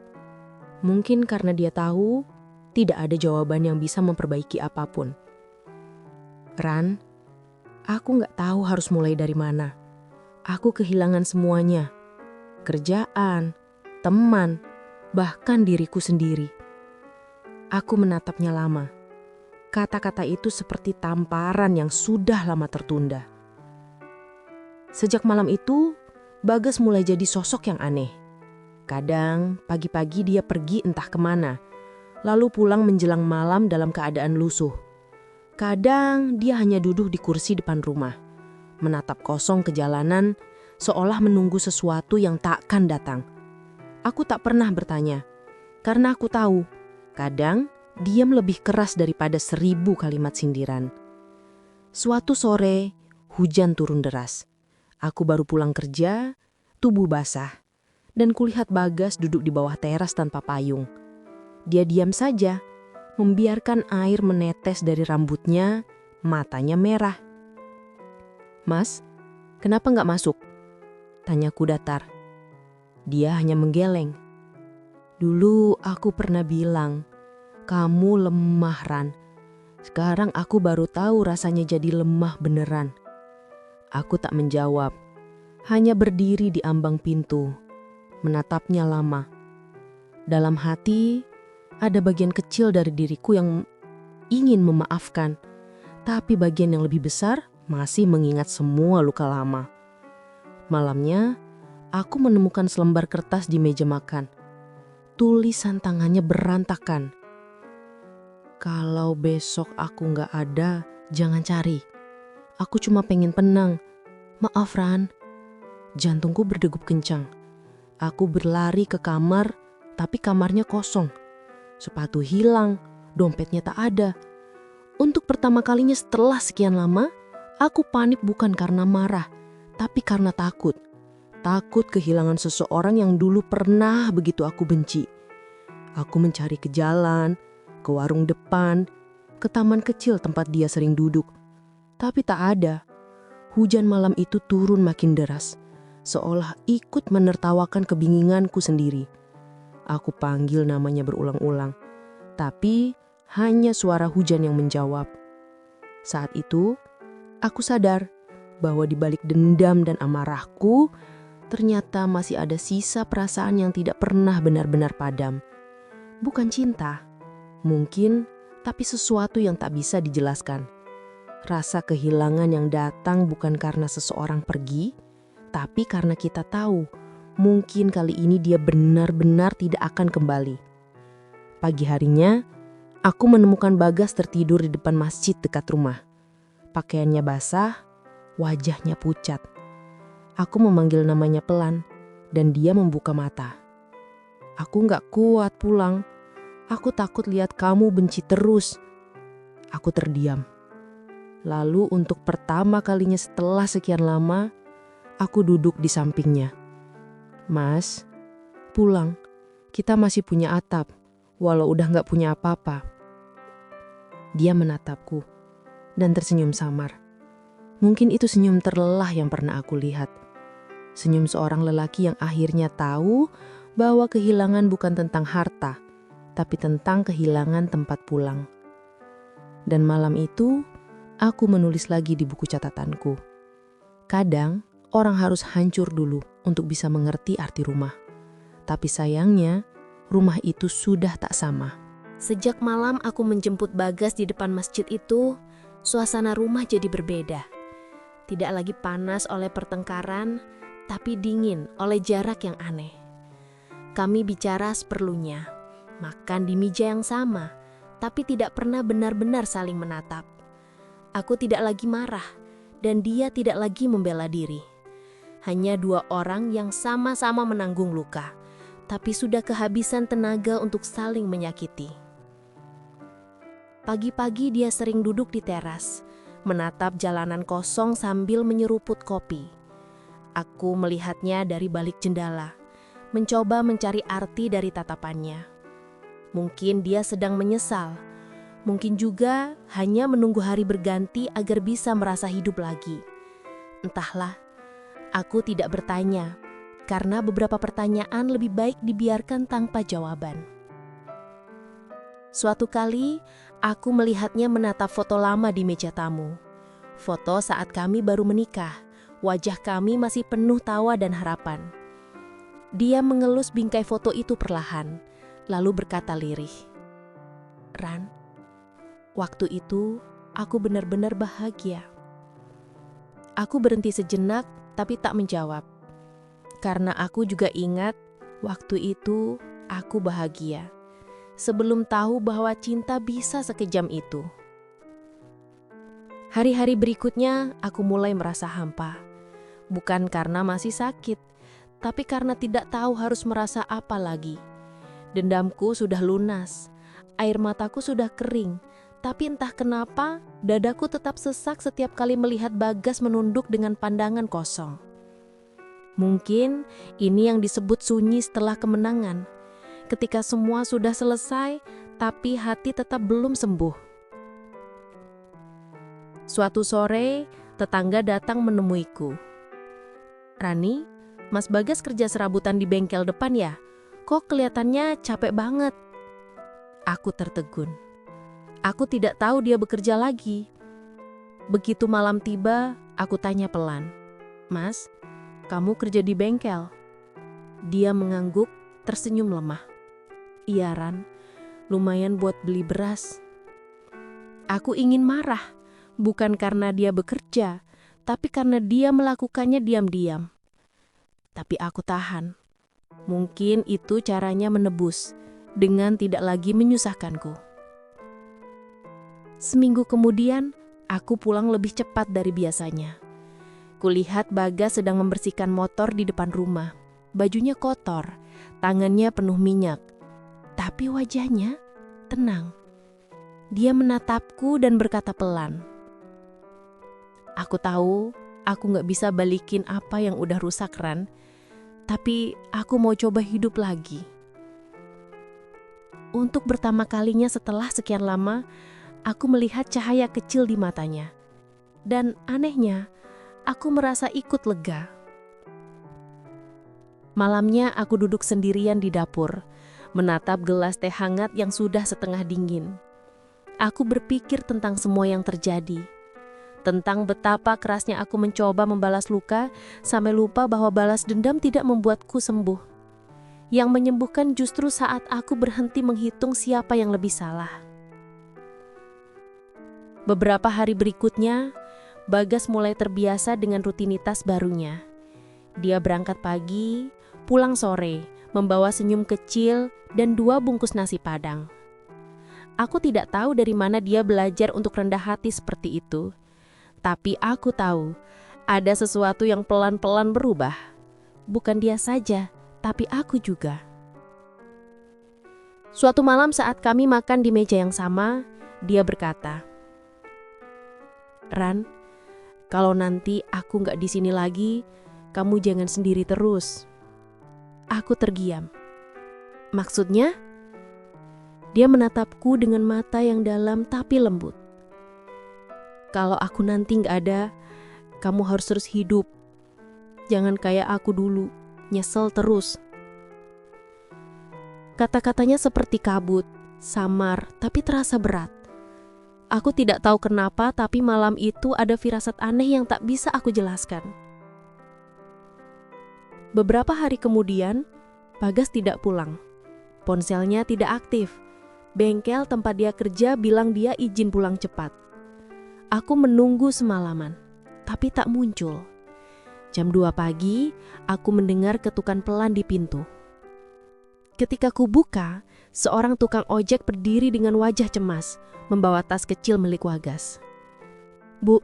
Mungkin karena dia tahu tidak ada jawaban yang bisa memperbaiki apapun. "Ran, aku gak tahu harus mulai dari mana. Aku kehilangan semuanya. Kerjaan, teman, bahkan diriku sendiri." Aku menatapnya lama. Kata-kata itu seperti tamparan yang sudah lama tertunda. Sejak malam itu, Bagas mulai jadi sosok yang aneh. Kadang pagi-pagi dia pergi entah kemana, lalu pulang menjelang malam dalam keadaan lusuh. Kadang dia hanya duduk di kursi depan rumah, menatap kosong ke jalanan seolah menunggu sesuatu yang takkan datang. Aku tak pernah bertanya, karena aku tahu kadang diam lebih keras daripada 1000 kalimat sindiran. Suatu sore, hujan turun deras. Aku baru pulang kerja, tubuh basah, dan kulihat Bagas duduk di bawah teras tanpa payung. Dia diam saja, membiarkan air menetes dari rambutnya, matanya merah. "Mas, kenapa nggak masuk?" tanyaku datar. Dia hanya menggeleng. "Dulu aku pernah bilang, kamu lemah, Ran. Sekarang aku baru tahu rasanya jadi lemah beneran." Aku tak menjawab, hanya berdiri di ambang pintu, menatapnya lama. Dalam hati, ada bagian kecil dari diriku yang ingin memaafkan, tapi bagian yang lebih besar masih mengingat semua luka lama. Malamnya, aku menemukan selembar kertas di meja makan. Tulisan tangannya berantakan. "Kalau besok aku gak ada, jangan cari. Aku cuma pengen tenang. Maaf, Ran." Jantungku berdegup kencang. Aku berlari ke kamar, tapi kamarnya kosong. Sepatu hilang, dompetnya tak ada. Untuk pertama kalinya setelah sekian lama, Aku panik bukan karena marah, tapi karena takut. Takut kehilangan seseorang yang dulu pernah begitu aku benci. Aku mencari ke jalan, ke warung depan, ke taman kecil tempat dia sering duduk. Tapi tak ada. Hujan malam itu turun makin deras, seolah ikut menertawakan kebingunganku sendiri. Aku panggil namanya berulang-ulang, tapi hanya suara hujan yang menjawab. Saat itu, aku sadar bahwa di balik dendam dan amarahku, ternyata masih ada sisa perasaan yang tidak pernah benar-benar padam. Bukan cinta, mungkin, tapi sesuatu yang tak bisa dijelaskan. Rasa kehilangan yang datang bukan karena seseorang pergi, tapi karena kita tahu mungkin kali ini dia benar-benar tidak akan kembali. Pagi harinya, aku menemukan Bagas tertidur di depan masjid dekat rumah. Pakaiannya basah, wajahnya pucat. Aku memanggil namanya pelan, dan dia membuka mata. Aku gak kuat pulang. Aku takut lihat kamu benci terus. Aku terdiam. Lalu untuk pertama kalinya setelah sekian lama, aku duduk di sampingnya. Mas, pulang. Kita masih punya atap, walau udah gak punya apa-apa. Dia menatapku dan tersenyum samar. Mungkin itu senyum terlelah yang pernah aku lihat. Senyum seorang lelaki yang akhirnya tahu bahwa kehilangan bukan tentang harta, tapi tentang kehilangan tempat pulang. Dan malam itu, aku menulis lagi di buku catatanku. Kadang, orang harus hancur dulu untuk bisa mengerti arti rumah. Tapi sayangnya, rumah itu sudah tak sama. Sejak malam aku menjemput Bagas di depan masjid itu, suasana rumah jadi berbeda. Tidak lagi panas oleh pertengkaran, tapi dingin oleh jarak yang aneh. Kami bicara seperlunya, makan di meja yang sama, tapi tidak pernah benar-benar saling menatap. Aku tidak lagi marah, dan dia tidak lagi membela diri. Hanya dua orang yang sama-sama menanggung luka, tapi sudah kehabisan tenaga untuk saling menyakiti. Pagi-pagi dia sering duduk di teras, menatap jalanan kosong sambil menyeruput kopi. Aku melihatnya dari balik jendela, mencoba mencari arti dari tatapannya. Mungkin dia sedang menyesal, mungkin juga hanya menunggu hari berganti agar bisa merasa hidup lagi. Entahlah, aku tidak bertanya, karena beberapa pertanyaan lebih baik dibiarkan tanpa jawaban. Suatu kali, aku melihatnya menatap foto lama di meja tamu. Foto saat kami baru menikah. Wajah kami masih penuh tawa dan harapan. Dia mengelus bingkai foto itu perlahan, lalu berkata lirih, "Ran, waktu itu aku benar-benar bahagia." Aku berhenti sejenak, tapi tak menjawab. Karena aku juga ingat, waktu itu aku bahagia. Sebelum tahu bahwa cinta bisa sekejam itu. Hari-hari berikutnya, aku mulai merasa hampa. Bukan karena masih sakit, tapi karena tidak tahu harus merasa apa lagi. Dendamku sudah lunas, air mataku sudah kering, tapi entah kenapa dadaku tetap sesak setiap kali melihat Bagas menunduk dengan pandangan kosong. Mungkin ini yang disebut sunyi setelah kemenangan. Ketika semua sudah selesai, tapi hati tetap belum sembuh. Suatu sore, tetangga datang menemuiku. "Rani, Mas Bagas kerja serabutan di bengkel depan ya? Kok kelihatannya capek banget?" Aku tertegun. Aku tidak tahu dia bekerja lagi. Begitu malam tiba, aku tanya pelan, "Mas, kamu kerja di bengkel?" Dia mengangguk, tersenyum lemah. "Iya Ran, lumayan buat beli beras." Aku ingin marah, bukan karena dia bekerja, tapi karena dia melakukannya diam-diam. Tapi aku tahan. Mungkin itu caranya menebus, dengan tidak lagi menyusahkanku. Seminggu kemudian, aku pulang lebih cepat dari biasanya. Kulihat Bagas sedang membersihkan motor di depan rumah. Bajunya kotor, tangannya penuh minyak. Tapi wajahnya tenang. Dia menatapku dan berkata pelan, Aku tahu aku gak bisa balikin apa yang udah rusak, Ran. Tapi aku mau coba hidup lagi. Untuk pertama kalinya setelah sekian lama, aku melihat cahaya kecil di matanya. Dan anehnya, aku merasa ikut lega. Malamnya aku duduk sendirian di dapur, menatap gelas teh hangat yang sudah setengah dingin. Aku berpikir tentang semua yang terjadi. Tentang betapa kerasnya aku mencoba membalas luka, sampai lupa bahwa balas dendam tidak membuatku sembuh. Yang menyembuhkan justru saat aku berhenti menghitung siapa yang lebih salah. Beberapa hari berikutnya, Bagas mulai terbiasa dengan rutinitas barunya. Dia berangkat pagi, pulang sore, membawa senyum kecil dan 2 bungkus nasi padang. Aku tidak tahu dari mana dia belajar untuk rendah hati seperti itu. Tapi aku tahu, ada sesuatu yang pelan-pelan berubah. Bukan dia saja, tapi aku juga. Suatu malam saat kami makan di meja yang sama, dia berkata, "Ran, kalau nanti aku nggak di sini lagi, kamu jangan sendiri terus." Aku terdiam. Maksudnya? Dia menatapku dengan mata yang dalam tapi lembut. "Kalau aku nanti nggak ada, kamu harus terus hidup. Jangan kayak aku dulu, nyesel terus." Kata-katanya seperti kabut, samar, tapi terasa berat. Aku tidak tahu kenapa, tapi malam itu ada firasat aneh yang tak bisa aku jelaskan. Beberapa hari kemudian, Bagas tidak pulang. Ponselnya tidak aktif. Bengkel tempat dia kerja bilang dia izin pulang cepat. Aku menunggu semalaman, tapi tak muncul. Jam 2 pagi, aku mendengar ketukan pelan di pintu. Ketika ku buka, seorang tukang ojek berdiri dengan wajah cemas, membawa tas kecil milik Bagas. "Bu,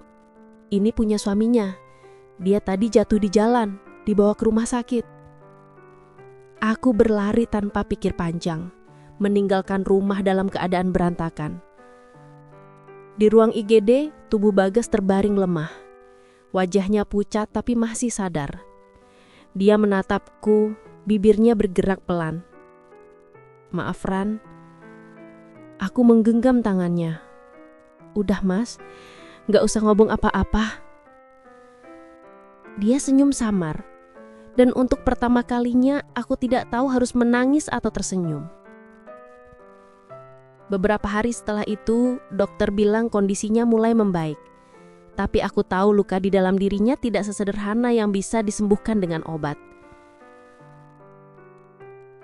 ini punya suaminya. Dia tadi jatuh di jalan, dibawa ke rumah sakit." Aku berlari tanpa pikir panjang, meninggalkan rumah dalam keadaan berantakan. Di ruang IGD, tubuh Bagas terbaring lemah. Wajahnya pucat tapi masih sadar. Dia menatapku, bibirnya bergerak pelan. "Maaf, Ran." Aku menggenggam tangannya. "Udah, Mas, gak usah ngomong apa-apa." Dia senyum samar. Dan untuk pertama kalinya aku tidak tahu harus menangis atau tersenyum. Beberapa hari setelah itu, dokter bilang kondisinya mulai membaik. Tapi aku tahu luka di dalam dirinya tidak sesederhana yang bisa disembuhkan dengan obat.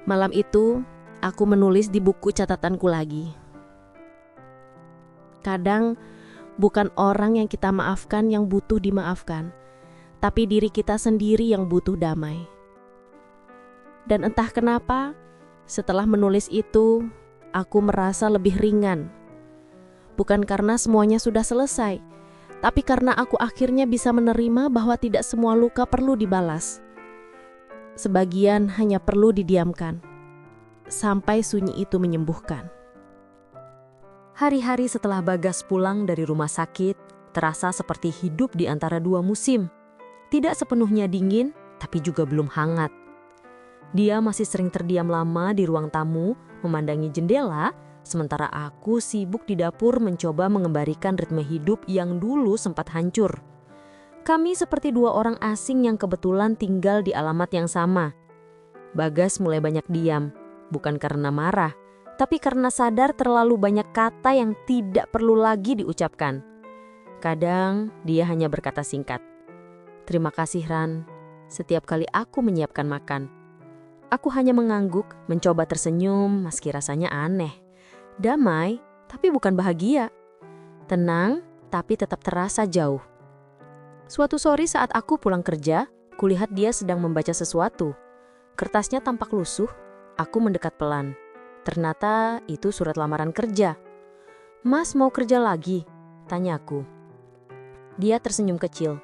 Malam itu, aku menulis di buku catatanku lagi. Kadang, bukan orang yang kita maafkan yang butuh dimaafkan, tapi diri kita sendiri yang butuh damai. Dan entah kenapa, setelah menulis itu, aku merasa lebih ringan. Bukan karena semuanya sudah selesai, tapi karena aku akhirnya bisa menerima bahwa tidak semua luka perlu dibalas. Sebagian hanya perlu didiamkan, sampai sunyi itu menyembuhkan. Hari-hari setelah Bagas pulang dari rumah sakit, terasa seperti hidup di antara 2 musim. Tidak sepenuhnya dingin, tapi juga belum hangat. Dia masih sering terdiam lama di ruang tamu, memandangi jendela, sementara aku sibuk di dapur mencoba mengembalikan ritme hidup yang dulu sempat hancur. Kami seperti 2 orang asing yang kebetulan tinggal di alamat yang sama. Bagas mulai banyak diam, bukan karena marah, tapi karena sadar terlalu banyak kata yang tidak perlu lagi diucapkan. Kadang dia hanya berkata singkat, "Terima kasih, Ran, setiap kali aku menyiapkan makan." Aku hanya mengangguk, mencoba tersenyum meski rasanya aneh. Damai, tapi bukan bahagia. Tenang, tapi tetap terasa jauh. Suatu sore saat aku pulang kerja, kulihat dia sedang membaca sesuatu. Kertasnya tampak lusuh, aku mendekat pelan. Ternyata itu surat lamaran kerja. "Mas mau kerja lagi?" tanyaku. Dia tersenyum kecil.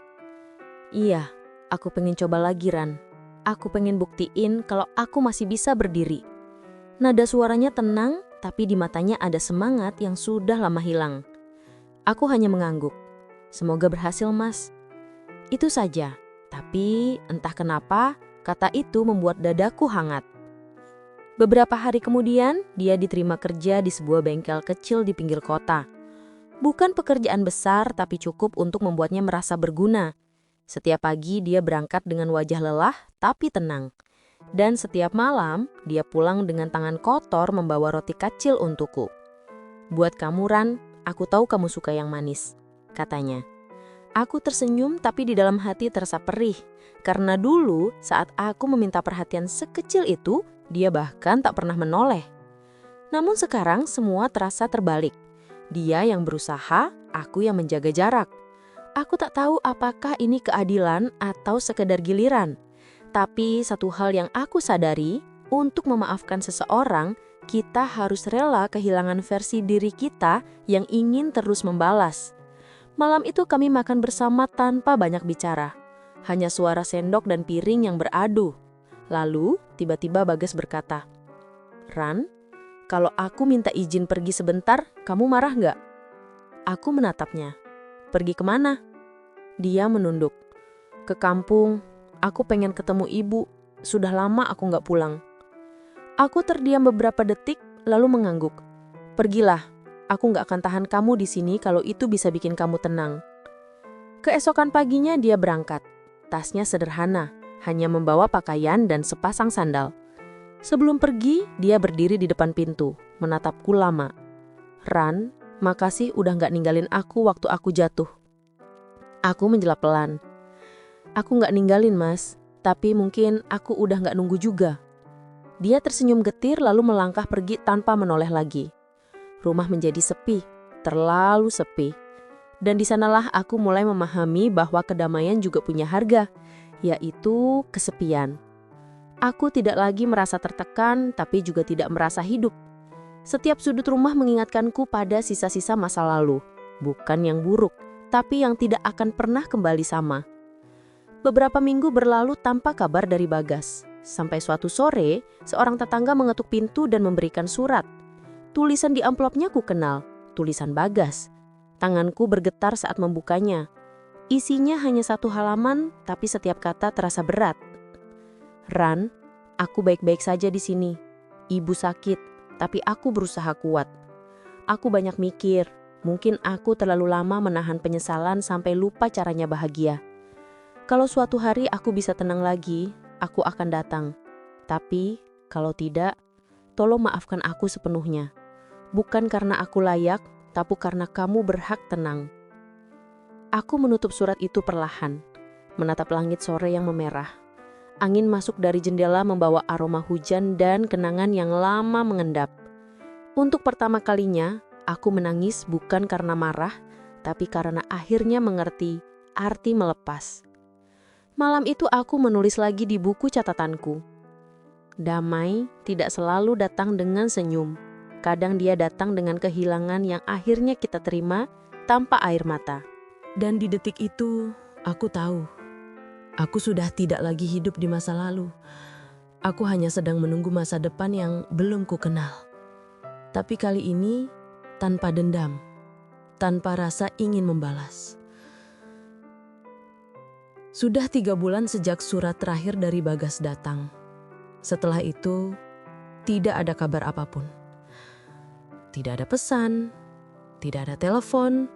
"Iya, aku pengen coba lagi, Ran. Aku pengen buktiin kalau aku masih bisa berdiri." Nada suaranya tenang, tapi di matanya ada semangat yang sudah lama hilang. Aku hanya mengangguk. Semoga berhasil, Mas. Itu saja. Tapi entah kenapa kata itu membuat dadaku hangat. Beberapa hari kemudian, dia diterima kerja di sebuah bengkel kecil di pinggir kota. Bukan pekerjaan besar, tapi cukup untuk membuatnya merasa berguna. Setiap pagi dia berangkat dengan wajah lelah, tapi tenang. Dan setiap malam, dia pulang dengan tangan kotor membawa roti kecil untukku. "Buat kamu, Ran, aku tahu kamu suka yang manis," katanya. Aku tersenyum, tapi di dalam hati terasa perih. Karena dulu, saat aku meminta perhatian sekecil itu, dia bahkan tak pernah menoleh. Namun sekarang semua terasa terbalik. Dia yang berusaha, aku yang menjaga jarak. Aku tak tahu apakah ini keadilan atau sekedar giliran. Tapi satu hal yang aku sadari, untuk memaafkan seseorang, kita harus rela kehilangan versi diri kita yang ingin terus membalas. Malam itu kami makan bersama tanpa banyak bicara. Hanya suara sendok dan piring yang beradu. Lalu, tiba-tiba Bagas berkata, "Ran, kalau aku minta izin pergi sebentar, kamu marah nggak?" Aku menatapnya. "Pergi kemana?" Dia menunduk. "Ke kampung. Aku pengen ketemu ibu. Sudah lama aku nggak pulang." Aku terdiam beberapa detik, lalu mengangguk. "Pergilah. Aku nggak akan tahan kamu di sini kalau itu bisa bikin kamu tenang." Keesokan paginya dia berangkat. Tasnya sederhana, hanya membawa pakaian dan sepasang sandal. Sebelum pergi, dia berdiri di depan pintu, menatapku lama. "Ran, makasih udah nggak ninggalin aku waktu aku jatuh." Aku menjawab pelan. "Aku nggak ninggalin, Mas, tapi mungkin aku udah nggak nunggu juga." Dia tersenyum getir lalu melangkah pergi tanpa menoleh lagi. Rumah menjadi sepi, terlalu sepi. Dan di sanalah aku mulai memahami bahwa kedamaian juga punya harga, yaitu kesepian. Aku tidak lagi merasa tertekan, tapi juga tidak merasa hidup. Setiap sudut rumah mengingatkanku pada sisa-sisa masa lalu. Bukan yang buruk, tapi yang tidak akan pernah kembali sama. Beberapa minggu berlalu tanpa kabar dari Bagas. Sampai suatu sore, seorang tetangga mengetuk pintu dan memberikan surat. Tulisan di amplopnya ku kenal, tulisan Bagas. Tanganku bergetar saat membukanya. Isinya hanya satu halaman, tapi setiap kata terasa berat. "Ran, aku baik-baik saja di sini. Ibu sakit, tapi aku berusaha kuat. Aku banyak mikir, mungkin aku terlalu lama menahan penyesalan sampai lupa caranya bahagia. Kalau suatu hari aku bisa tenang lagi, aku akan datang. Tapi kalau tidak, tolong maafkan aku sepenuhnya. Bukan karena aku layak, tapi karena kamu berhak tenang." Aku menutup surat itu perlahan, menatap langit sore yang memerah. Angin masuk dari jendela membawa aroma hujan dan kenangan yang lama mengendap. Untuk pertama kalinya, aku menangis bukan karena marah, tapi karena akhirnya mengerti arti melepas. Malam itu aku menulis lagi di buku catatanku. Damai tidak selalu datang dengan senyum. Kadang dia datang dengan kehilangan yang akhirnya kita terima tanpa air mata. Dan di detik itu, aku tahu. Aku sudah tidak lagi hidup di masa lalu. Aku hanya sedang menunggu masa depan yang belum ku kenal. Tapi kali ini, tanpa dendam, tanpa rasa ingin membalas. Sudah 3 bulan sejak surat terakhir dari Bagas datang. Setelah itu, tidak ada kabar apapun. Tidak ada pesan, tidak ada telepon,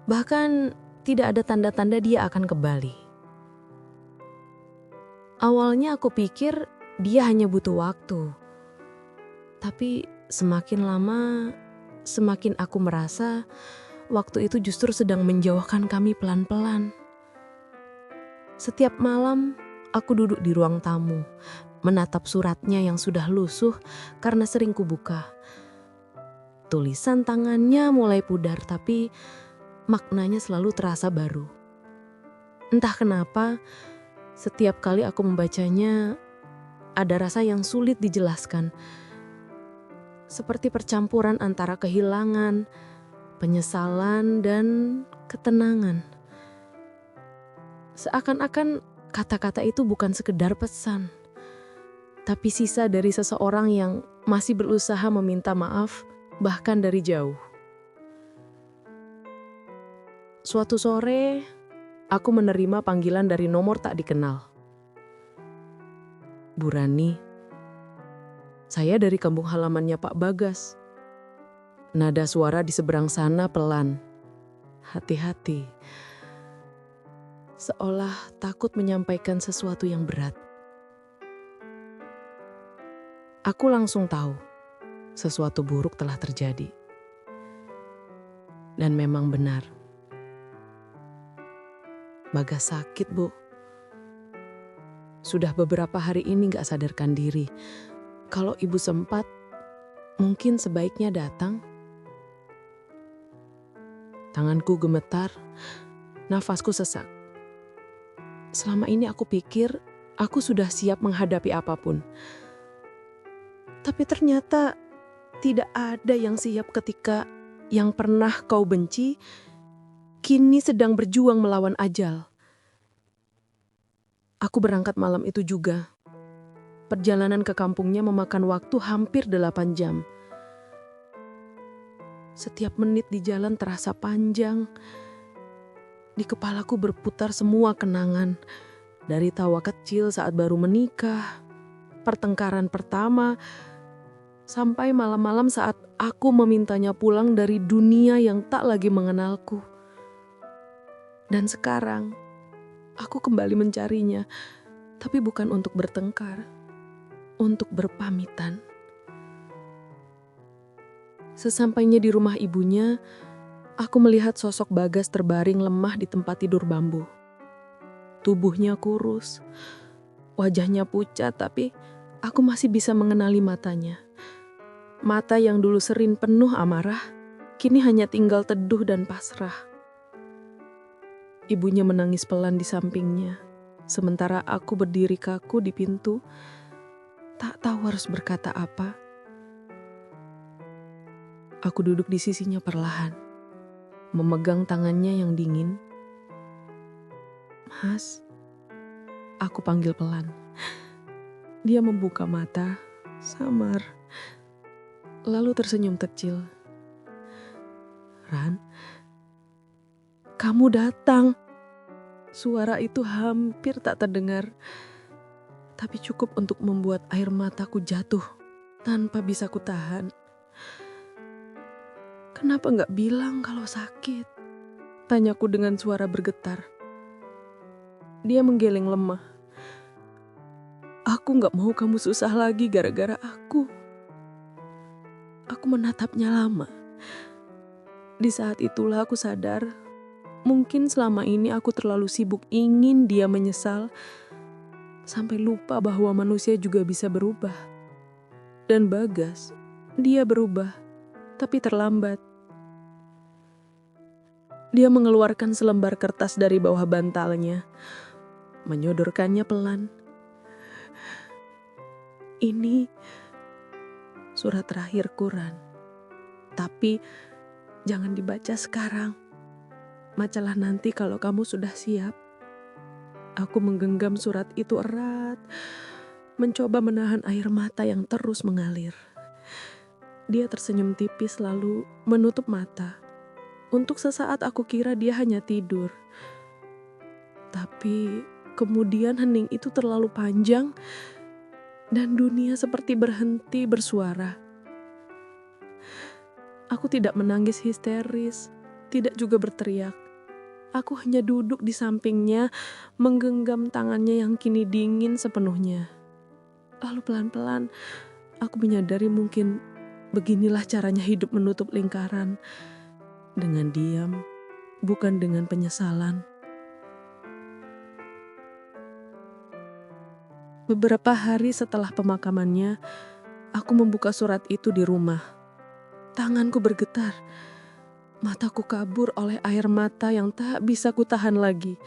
bahkan tidak ada tanda-tanda dia akan kembali. Awalnya aku pikir dia hanya butuh waktu. Tapi semakin lama, semakin aku merasa waktu itu justru sedang menjauhkan kami pelan-pelan. Setiap malam, aku duduk di ruang tamu, menatap suratnya yang sudah lusuh karena sering kubuka. Tulisan tangannya mulai pudar, tapi maknanya selalu terasa baru. Entah kenapa, setiap kali aku membacanya, ada rasa yang sulit dijelaskan. Seperti percampuran antara kehilangan, penyesalan, dan ketenangan. Seakan-akan kata-kata itu bukan sekedar pesan, tapi sisa dari seseorang yang masih berusaha meminta maaf, bahkan dari jauh. Suatu sore, aku menerima panggilan dari nomor tak dikenal. Bu Rani, saya dari kampung halamannya Pak Bagas. Nada suara di seberang sana pelan. Hati-hati. Seolah takut menyampaikan sesuatu yang berat. Aku langsung tahu sesuatu buruk telah terjadi. Dan memang benar. Bagas sakit, Bu. Sudah beberapa hari ini gak sadarkan diri. Kalau ibu sempat, mungkin sebaiknya datang. Tanganku gemetar, nafasku sesak. Selama ini aku pikir aku sudah siap menghadapi apapun. Tapi ternyata tidak ada yang siap ketika yang pernah kau benci, kini sedang berjuang melawan ajal. Aku berangkat malam itu juga. Perjalanan ke kampungnya memakan waktu hampir 8 jam. Setiap menit di jalan terasa panjang. Di kepalaku berputar semua kenangan. Dari tawa kecil saat baru menikah, pertengkaran pertama, sampai malam-malam saat aku memintanya pulang dari dunia yang tak lagi mengenalku. Dan sekarang, aku kembali mencarinya, tapi bukan untuk bertengkar, untuk berpamitan. Sesampainya di rumah ibunya, aku melihat sosok Bagas terbaring lemah di tempat tidur bambu. Tubuhnya kurus, wajahnya pucat, tapi aku masih bisa mengenali matanya. Mata yang dulu sering penuh amarah, kini hanya tinggal teduh dan pasrah. Ibunya menangis pelan di sampingnya, sementara aku berdiri kaku di pintu, tak tahu harus berkata apa. Aku duduk di sisinya perlahan, memegang tangannya yang dingin. Mas, aku panggil pelan. Dia membuka mata, samar, lalu tersenyum kecil. Ran, kamu datang. Suara itu hampir tak terdengar, tapi cukup untuk membuat air mataku jatuh tanpa bisa kutahan. Kenapa gak bilang kalau sakit? Tanyaku dengan suara bergetar. Dia menggeleng lemah. Aku gak mau kamu susah lagi gara-gara aku. Aku menatapnya lama. Di saat itulah aku sadar, mungkin selama ini aku terlalu sibuk ingin dia menyesal, sampai lupa bahwa manusia juga bisa berubah. Dan Bagas, dia berubah, tapi terlambat. Dia mengeluarkan selembar kertas dari bawah bantalnya, menyodorkannya pelan. Ini surat terakhir Quran, tapi jangan dibaca sekarang. Bacalah nanti kalau kamu sudah siap. Aku menggenggam surat itu erat, mencoba menahan air mata yang terus mengalir. Dia tersenyum tipis lalu menutup mata. Untuk sesaat aku kira dia hanya tidur. Tapi kemudian hening itu terlalu panjang dan dunia seperti berhenti bersuara. Aku tidak menangis histeris, tidak juga berteriak. Aku hanya duduk di sampingnya, menggenggam tangannya yang kini dingin sepenuhnya. Lalu pelan-pelan aku menyadari mungkin beginilah caranya hidup menutup lingkaran. Dengan diam, bukan dengan penyesalan. Beberapa hari setelah pemakamannya, aku membuka surat itu di rumah. Tanganku bergetar. Mataku kabur oleh air mata yang tak bisa kutahan lagi.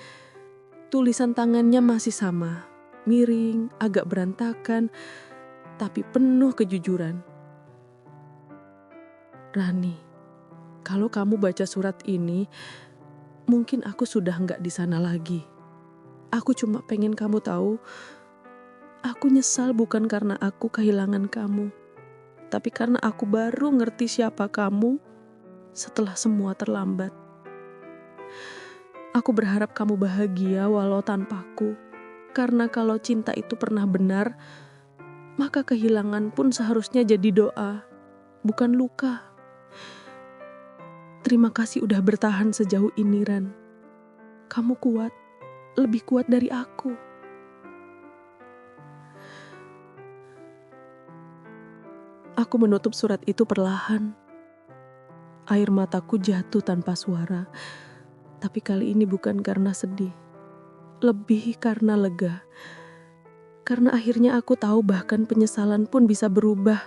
Tulisan tangannya masih sama, miring, agak berantakan, tapi penuh kejujuran. Rani, kalau kamu baca surat ini, mungkin aku sudah nggak di sana lagi. Aku cuma pengen kamu tahu, aku nyesal bukan karena aku kehilangan kamu, tapi karena aku baru ngerti siapa kamu setelah semua terlambat. Aku berharap kamu bahagia walau tanpaku. Karena kalau cinta itu pernah benar, maka kehilangan pun seharusnya jadi doa, bukan luka. Terima kasih udah bertahan sejauh ini, Ran. Kamu kuat, lebih kuat dari aku. Aku menutup surat itu perlahan. Air mataku jatuh tanpa suara, tapi kali ini bukan karena sedih. Lebih karena lega. Karena akhirnya aku tahu bahkan penyesalan pun bisa berubah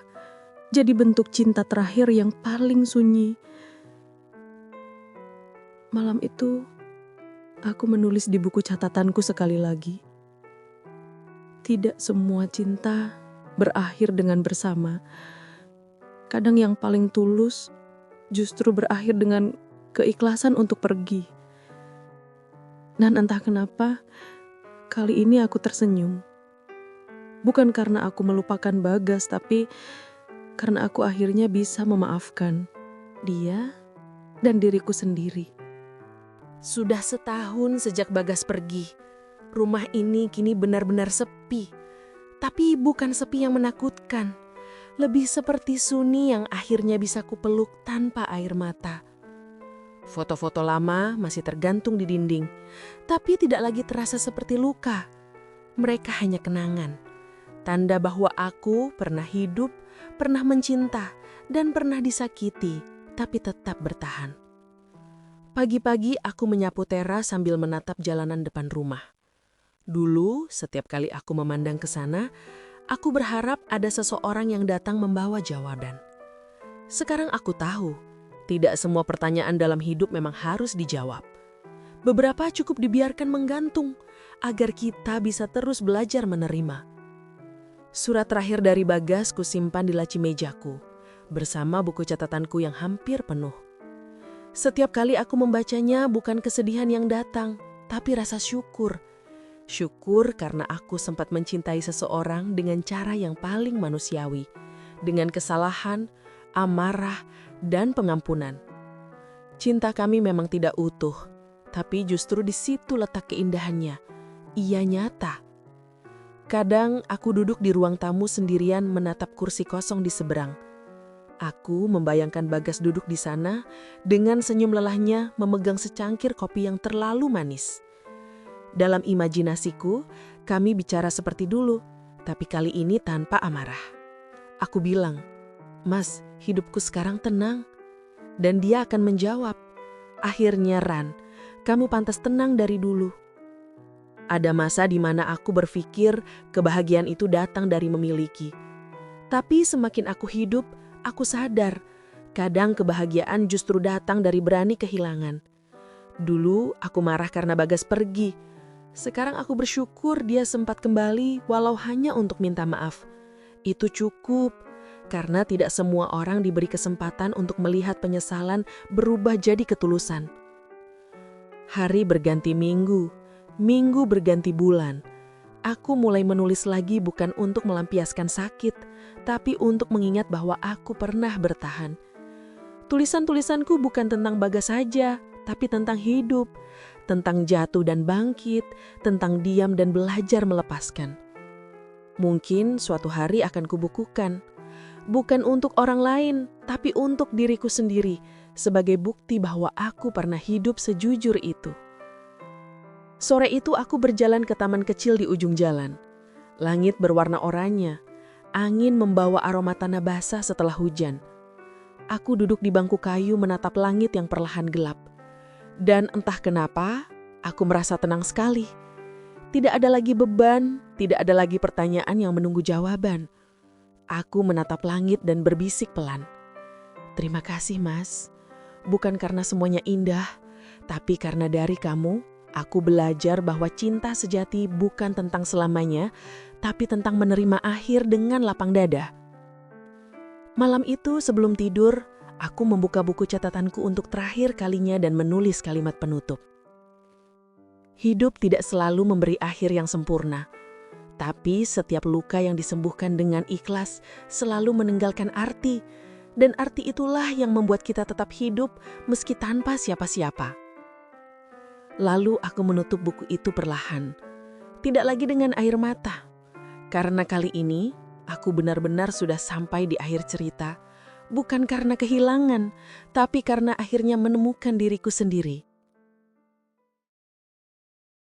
jadi bentuk cinta terakhir yang paling sunyi. Malam itu, aku menulis di buku catatanku sekali lagi. Tidak semua cinta berakhir dengan bersama. Kadang yang paling tulus justru berakhir dengan keikhlasan untuk pergi. Dan entah kenapa, kali ini aku tersenyum. Bukan karena aku melupakan Bagas, tapi karena aku akhirnya bisa memaafkan dia dan diriku sendiri. Sudah setahun sejak Bagas pergi. Rumah ini kini benar-benar sepi. Tapi bukan sepi yang menakutkan. Lebih seperti Suni yang akhirnya bisa kupeluk tanpa air mata. Foto-foto lama masih tergantung di dinding, tapi tidak lagi terasa seperti luka. Mereka hanya kenangan, tanda bahwa aku pernah hidup, pernah mencinta, dan pernah disakiti, tapi tetap bertahan. Pagi-pagi aku menyapu teras sambil menatap jalanan depan rumah. Dulu, setiap kali aku memandang ke sana, aku berharap ada seseorang yang datang membawa jawaban. Sekarang aku tahu, tidak semua pertanyaan dalam hidup memang harus dijawab. Beberapa cukup dibiarkan menggantung agar kita bisa terus belajar menerima. Surat terakhir dari Bagas kusimpan di laci mejaku, bersama buku catatanku yang hampir penuh. Setiap kali aku membacanya bukan kesedihan yang datang, tapi rasa syukur. Syukur karena aku sempat mencintai seseorang dengan cara yang paling manusiawi, dengan kesalahan, amarah, dan pengampunan. Cinta kami memang tidak utuh, tapi justru di situ letak keindahannya. Ia nyata. Kadang aku duduk di ruang tamu sendirian menatap kursi kosong di seberang. Aku membayangkan Bagas duduk di sana dengan senyum lelahnya memegang secangkir kopi yang terlalu manis. Dalam imajinasiku, kami bicara seperti dulu, tapi kali ini tanpa amarah. Aku bilang, "Mas, hidupku sekarang tenang." Dan dia akan menjawab, "Akhirnya Ran, kamu pantas tenang dari dulu." Ada masa di mana aku berpikir kebahagiaan itu datang dari memiliki. Tapi semakin aku hidup, aku sadar, kadang kebahagiaan justru datang dari berani kehilangan. Dulu aku marah karena Bagas pergi. Sekarang aku bersyukur dia sempat kembali walau hanya untuk minta maaf. Itu cukup, karena tidak semua orang diberi kesempatan untuk melihat penyesalan berubah jadi ketulusan. Hari berganti minggu, minggu berganti bulan. Aku mulai menulis lagi bukan untuk melampiaskan sakit, tapi untuk mengingat bahwa aku pernah bertahan. Tulisan-tulisanku bukan tentang Bagas saja, tapi tentang hidup, tentang jatuh dan bangkit, tentang diam dan belajar melepaskan. Mungkin suatu hari akan kubukukan. Bukan untuk orang lain, tapi untuk diriku sendiri, sebagai bukti bahwa aku pernah hidup sejujur itu. Sore itu aku berjalan ke taman kecil di ujung jalan. Langit berwarna oranye, angin membawa aroma tanah basah setelah hujan. Aku duduk di bangku kayu menatap langit yang perlahan gelap. Dan entah kenapa, aku merasa tenang sekali. Tidak ada lagi beban, tidak ada lagi pertanyaan yang menunggu jawaban. Aku menatap langit dan berbisik pelan. "Terima kasih, Mas. Bukan karena semuanya indah, tapi karena dari kamu, aku belajar bahwa cinta sejati bukan tentang selamanya, tapi tentang menerima akhir dengan lapang dada." Malam itu sebelum tidur, aku membuka buku catatanku untuk terakhir kalinya dan menulis kalimat penutup. Hidup tidak selalu memberi akhir yang sempurna. Tapi setiap luka yang disembuhkan dengan ikhlas selalu meninggalkan arti. Dan arti itulah yang membuat kita tetap hidup meski tanpa siapa-siapa. Lalu aku menutup buku itu perlahan. Tidak lagi dengan air mata. Karena kali ini, aku benar-benar sudah sampai di akhir cerita. Bukan karena kehilangan, tapi karena akhirnya menemukan diriku sendiri.